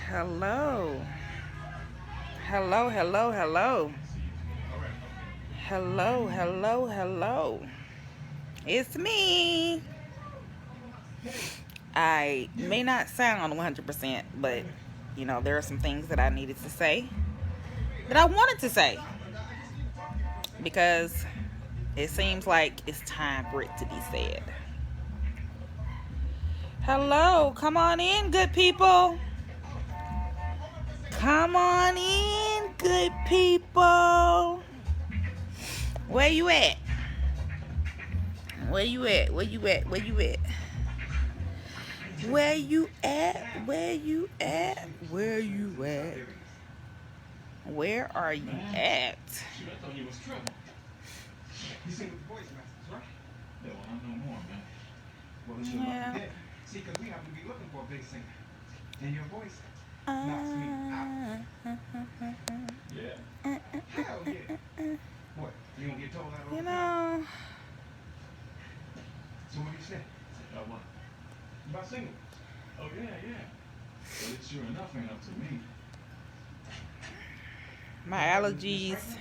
Hello. Hello, hello, hello. Hello, hello, hello. It's me. I may not sound 100%, but there are some things that I needed to say that I wanted to say because it seems like it's time for it to be said. Hello, come on in, good people. Come on in, good people. Where you at? Where you at? Where you at? Where you at? Where you at? Where you at? Where you at? Where are you at? Yeah. See, because we have to be looking for a big singer. And your voice knocks me out. Yeah. Hell yeah. What? You gonna get told that all the time? So what do you say? What? About singing. Oh, yeah. But it's sure enough ain't up to me. My allergies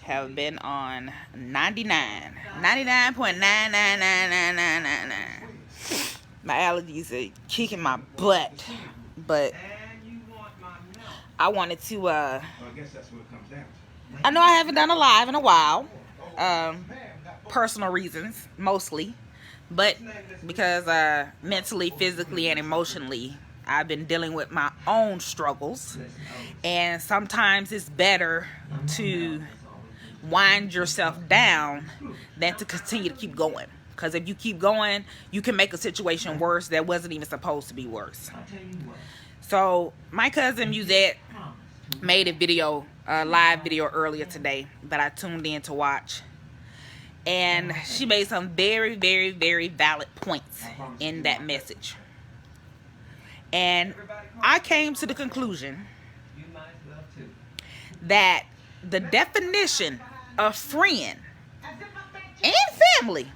have been on 99.9999999. My allergies are kicking my butt, but I wanted to I guess that's what it comes down to. I know I haven't done a live in a while, personal reasons mostly, but because mentally, physically, and emotionally I've been dealing with my own struggles, and sometimes it's better to wind yourself down than to continue to keep going. Because if you keep going, you can make a situation worse that wasn't even supposed to be worse. So my cousin Musette made a live video earlier today that I tuned in to watch. And she made some very, very, very valid points in that message. And I came to the conclusion that the definition of friend and family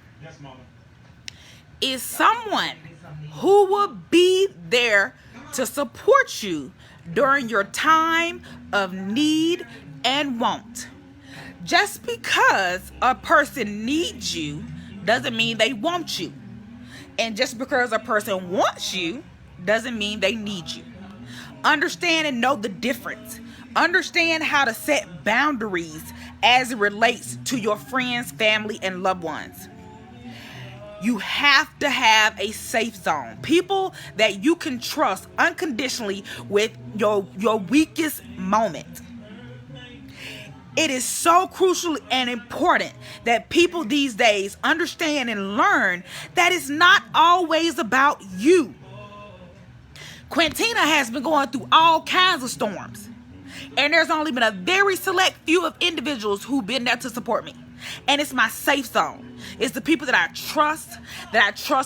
is someone who will be there to support you during your time of need and want. Just because a person needs you doesn't mean they want you. And just because a person wants you doesn't mean they need you. Understand and know the difference. Understand how to set boundaries as it relates to your friends, family, and loved ones. You have to have a safe zone. People that you can trust unconditionally with your weakest moment. It is so crucial and important that people these days understand and learn that it's not always about you. Quintina has been going through all kinds of storms. And there's only been a very select few of individuals who've been there to support me. And it's my safe zone. It's the people that I trust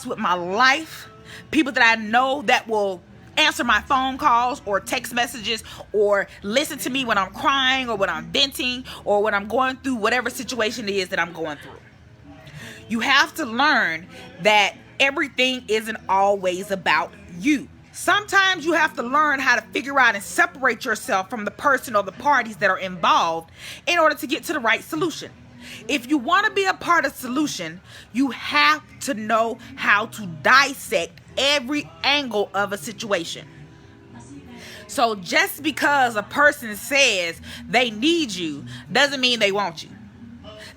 with my life. People that I know that will answer my phone calls or text messages or listen to me when I'm crying or when I'm venting or when I'm going through whatever situation it is that I'm going through. You have to learn that everything isn't always about you. Sometimes you have to learn how to figure out and separate yourself from the person or the parties that are involved in order to get to the right solution. If you want to be a part of the solution, you have to know how to dissect every angle of a situation. So just because a person says they need you doesn't mean they want you.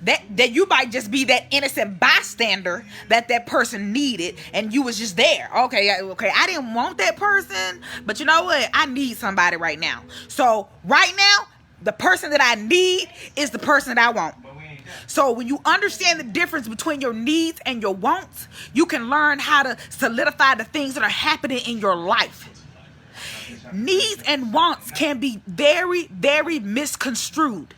That you might just be that innocent bystander that person needed and you was just there. Okay, I didn't want that person, but you know what? I need somebody right now. So right now, the person that I need is the person that I want. So when you understand the difference between your needs and your wants, you can learn how to solidify the things that are happening in your life. Needs and wants can be very, very misconstrued.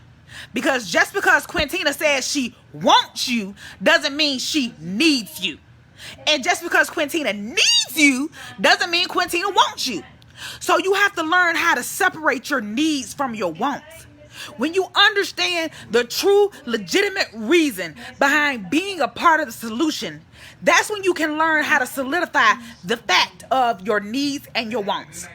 Because just because Quintina says she wants you doesn't mean she needs you. And just because Quintina needs you doesn't mean Quintina wants you. So you have to learn how to separate your needs from your wants. When you understand the true, legitimate reason behind being a part of the solution, that's when you can learn how to solidify the fact of your needs and your wants.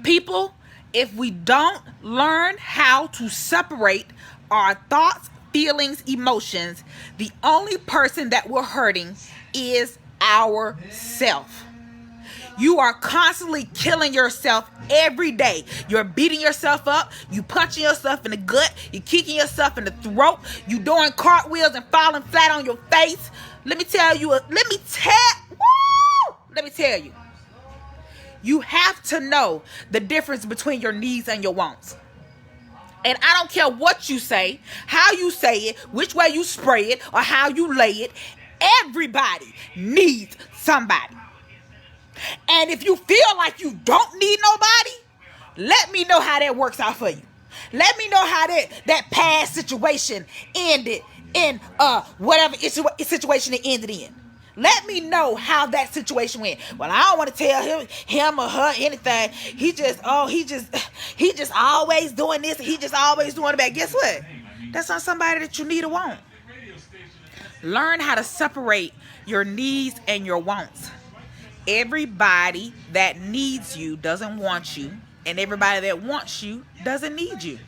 People, if we don't learn how to separate our thoughts, feelings, emotions, the only person that we're hurting is ourselves. You are constantly killing yourself every day. You're beating yourself up. You punching yourself in the gut. You're kicking yourself in the throat. You doing cartwheels and falling flat on your face. Let me tell you. You have to know the difference between your needs and your wants. And I don't care what you say, how you say it, which way you spray it, or how you lay it. Everybody needs somebody. And if you feel like you don't need nobody, let me know how that works out for you. Let me know how that past situation ended in whatever situation it ended in. Let me know how that situation went. Well, I don't want to tell him or her anything. He just always doing this. He just always doing that. Guess what? That's not somebody that you need or want. Learn how to separate your needs and your wants. Everybody that needs you doesn't want you, and everybody that wants you doesn't need you.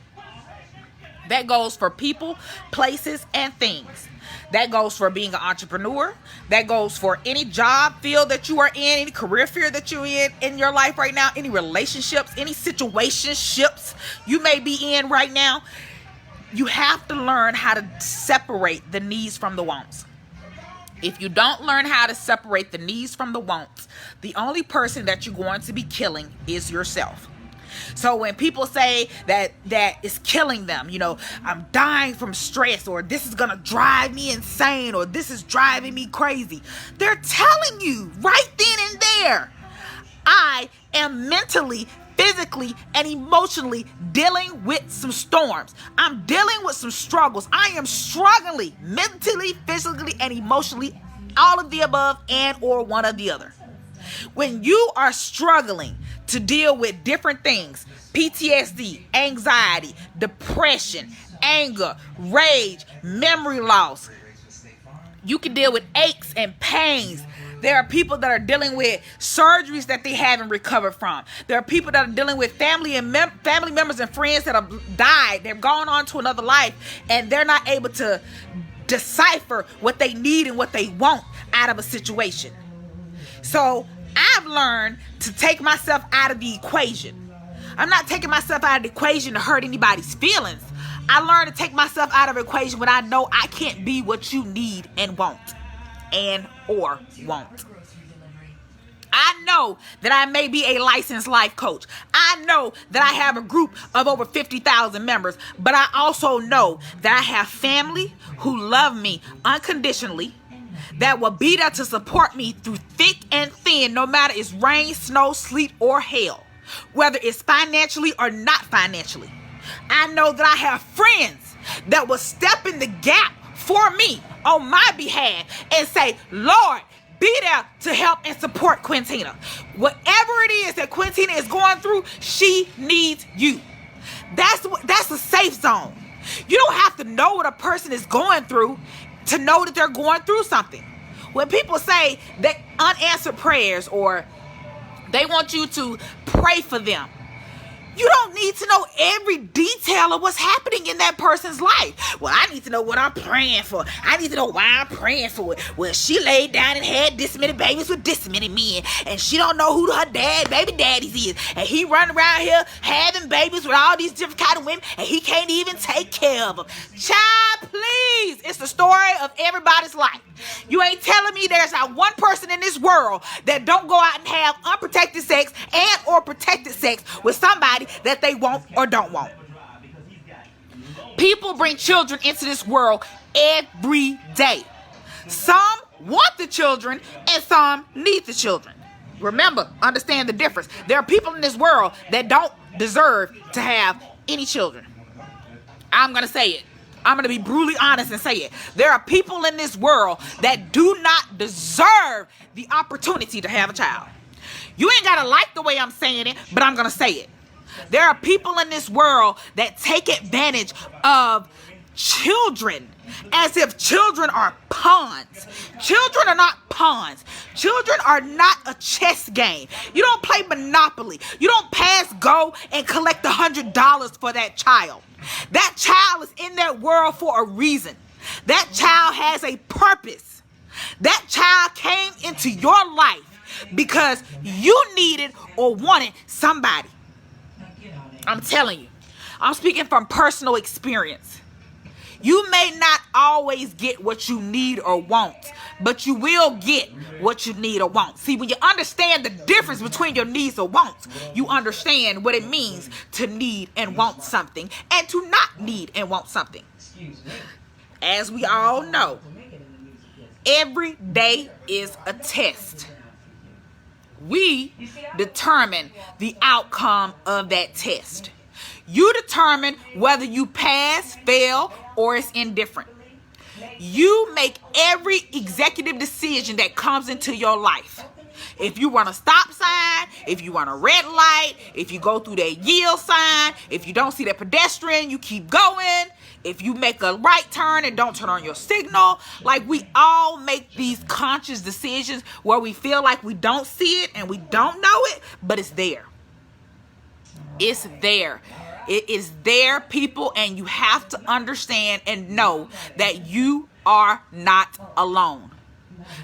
That goes for people, places, and things. That goes for being an entrepreneur. That goes for any job field that you are in, any career field that you're in your life right now, any relationships, any situationships you may be in right now. You have to learn how to separate the needs from the wants. If you don't learn how to separate the needs from the wants, the only person that you're going to be killing is yourself. So when people say that is killing them, I'm dying from stress, or this is going to drive me insane, or this is driving me crazy, they're telling you right then and there, I am mentally, physically, and emotionally dealing with some storms. I'm dealing with some struggles. I am struggling mentally, physically, and emotionally, all of the above and or one of the other. When you are struggling to deal with different things, PTSD, anxiety, depression, anger, rage, memory loss, you can deal with aches and pains. There are people that are dealing with surgeries that they haven't recovered from. There are people that are dealing with family members and friends that have died. They've gone on to another life, and they're not able to decipher what they need and what they want out of a situation. So I've learned to take myself out of the equation. I'm not taking myself out of the equation to hurt anybody's feelings. I learned to take myself out of the equation when I know I can't be what you need and want. And or won't. I know that I may be a licensed life coach. I know that I have a group of over 50,000 members, but I also know that I have family who love me unconditionally, that will be there to support me through thick and thin, no matter it's rain, snow, sleet, or hail, whether it's financially or not financially. I know that I have friends that will step in the gap for me on my behalf and say, Lord, be there to help and support Quintina. Whatever it is that Quintina is going through, she needs you. That's a safe zone. You don't have to know what a person is going through to know that they're going through something. When people say that unanswered prayers, or they want you to pray for them, you don't need to know every detail of what's happening in that person's life. Well, I need to know what I'm praying for. I need to know why I'm praying for it. Well, she laid down and had this many babies with this many men, and she don't know who her baby daddies is. And he running around here having babies with all these different kind of women, and he can't even take care of them. Child, please. It's the story of everybody's life. You ain't telling me there's not one person in this world that don't go out and have unprotected sex and or protected sex with somebody that they want or don't want. People bring children into this world every day. Some want the children and some need the children. Remember, understand the difference. There are people in this world that don't deserve to have any children. I'm going to say it. I'm going to be brutally honest and say it. There are people in this world that do not deserve the opportunity to have a child. You ain't got to like the way I'm saying it, but I'm going to say it. There are people in this world that take advantage of children as if children are pawns. Children are not pawns. Children are not a chess game. You don't play Monopoly. You don't pass go and collect $100 for that child. That child is in that world for a reason. That child has a purpose. That child came into your life because you needed or wanted somebody. I'm telling you. I'm speaking from personal experience. You may not always get what you need or want, but you will get what you need or want. See, when you understand the difference between your needs or wants, you understand what it means to need and want something and to not need and want something. As we all know, every day is a test. We determine the outcome of that test. You determine whether you pass, fail, or it's indifferent. You make every executive decision that comes into your life. If you run a stop sign, if you run a red light, if you go through that yield sign, if you don't see that pedestrian, you keep going. If you make a right turn and don't turn on your signal, like we all make these conscious decisions where we feel like we don't see it and we don't know it, but it's there. It's there. It is there, people, and you have to understand and know that you are not alone.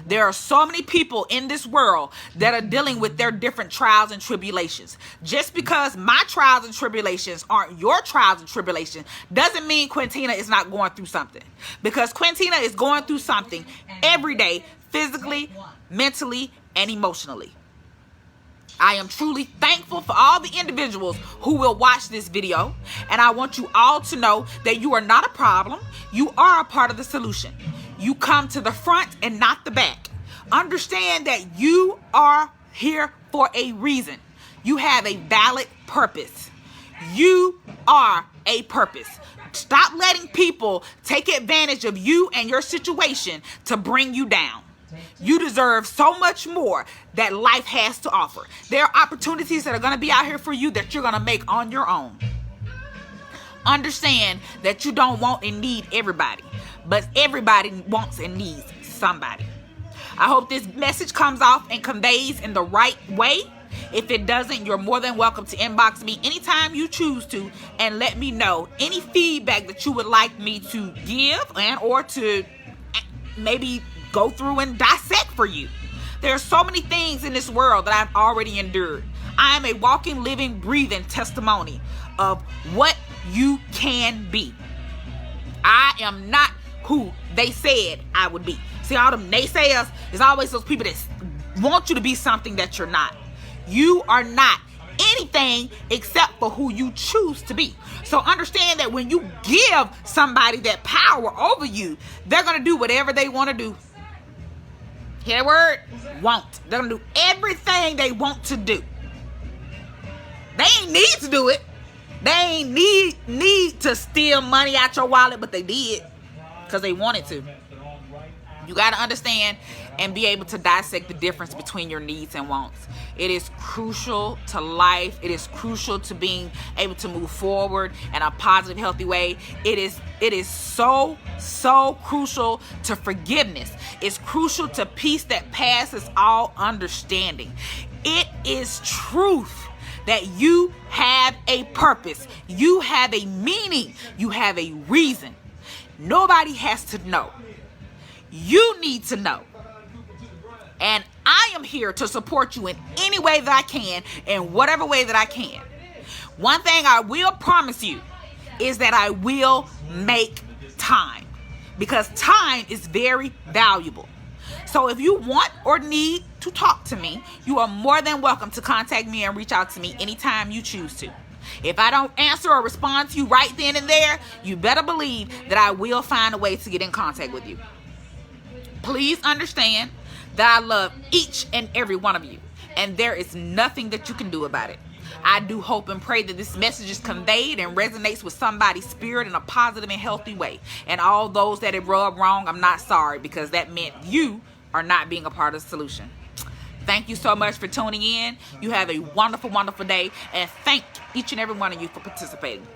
There are so many people in this world that are dealing with their different trials and tribulations. Just because my trials and tribulations aren't your trials and tribulations doesn't mean Quintina is not going through something. Because Quintina is going through something every day, physically, mentally, and emotionally. I am truly thankful for all the individuals who will watch this video. And I want you all to know that you are not a problem. You are a part of the solution. You come to the front and not the back. Understand that you are here for a reason. You have a valid purpose. You are a purpose. Stop letting people take advantage of you and your situation to bring you down. You deserve so much more that life has to offer. There are opportunities that are going to be out here for you that you're going to make on your own. Understand that you don't want and need everybody, but everybody wants and needs somebody. I hope this message comes off and conveys in the right way. If it doesn't, you're more than welcome to inbox me anytime you choose to and let me know any feedback that you would like me to give and or to maybe go through and dissect for you. There are so many things in this world that I've already endured. I am a walking, living, breathing testimony of what you can be. I am not who they said I would be. See, all them naysayers, there's always those people that want you to be something that you're not. You are not anything except for who you choose to be. So understand that when you give somebody that power over you, they're going to do whatever they want to do. Hear that word? Want. They're going to do everything they want to do. They ain't need to do it. They ain't need to steal money out your wallet, but they did because they wanted to. You got to understand and be able to dissect the difference between your needs and wants. It is crucial to life. It is crucial to being able to move forward in a positive, healthy way. It is so crucial to forgiveness. It's crucial to peace that passes all understanding. It is truth that you have a purpose. You have a meaning. You have a reason. Nobody has to know. You need to know. And I am here to support you in any way that I can, in whatever way that I can. One thing I will promise you is that I will make time, because time is very valuable. So if you want or need to talk to me, you are more than welcome to contact me and reach out to me anytime you choose to. If I don't answer or respond to you right then and there, you better believe that I will find a way to get in contact with you. Please understand that I love each and every one of you, and there is nothing that you can do about it. I do hope and pray that this message is conveyed and resonates with somebody's spirit in a positive and healthy way. And all those that it rubbed wrong, I'm not sorry, because that meant you are not being a part of the solution. Thank you so much for tuning in. You have a wonderful, wonderful day, and thank each and every one of you for participating.